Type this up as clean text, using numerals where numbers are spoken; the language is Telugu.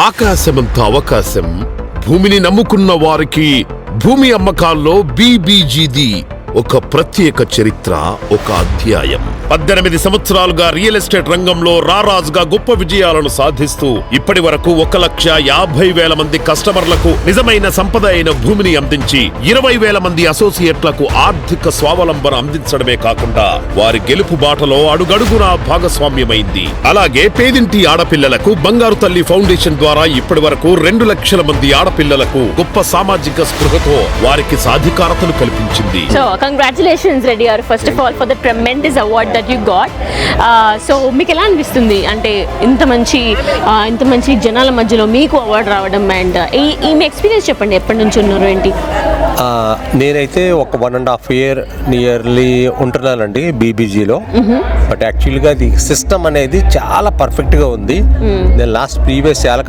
ఆకాశమంత అవకాశం, భూమిని నమ్ముకున్న వారికి భూమి అమ్మకాల్లో బీబీజీది ఒక ప్రత్యేక చరిత్ర, ఒక అధ్యాయం. 18 సంవత్సరాలుగా రియల్ ఎస్టేట్ రంగంలో రారాజుగా గొప్ప విజయాలను సాధిస్తూ ఇప్పటి వరకు 1,50,000 మంది కస్టమర్లకు నిజమైన సంపద అయిన భూమిని అందించి 20,000 మంది అసోసియేట్లకు ఆర్థిక స్వావలంబన అందించడమే కాకుండా వారి గెలుపు బాటలో అడుగడుగునా భాగస్వామ్యమైంది. అలాగే పేదింటి ఆడపిల్లలకు బంగారు తల్లి ఫౌండేషన్ ద్వారా ఇప్పటి వరకు 2 లక్షల మంది ఆడపిల్లలకు గొప్ప సామాజిక స్పృహతో వారికి సాధికారతను కల్పించింది. So congratulations Reddy garu, first of all, for the tremendous award that you got. So మీకు ఎలా అనిపిస్తుంది అంటే ఇంత మంచి జనాల మధ్యలో మీకు అవార్డు రావడం? అండ్ ఈ మీ ఎక్స్పీరియన్స్ చెప్పండి, ఎప్పటి నుంచి ఉన్నారు ఏంటి? నేనైతే ఒక 1.5 year నియర్లీ ఉంటున్నానండి బీబీజీలో. బట్ యాక్చువల్గా అది సిస్టమ్ అనేది చాలా పర్ఫెక్ట్గా ఉంది. నేను ప్రీవియస్ చాలా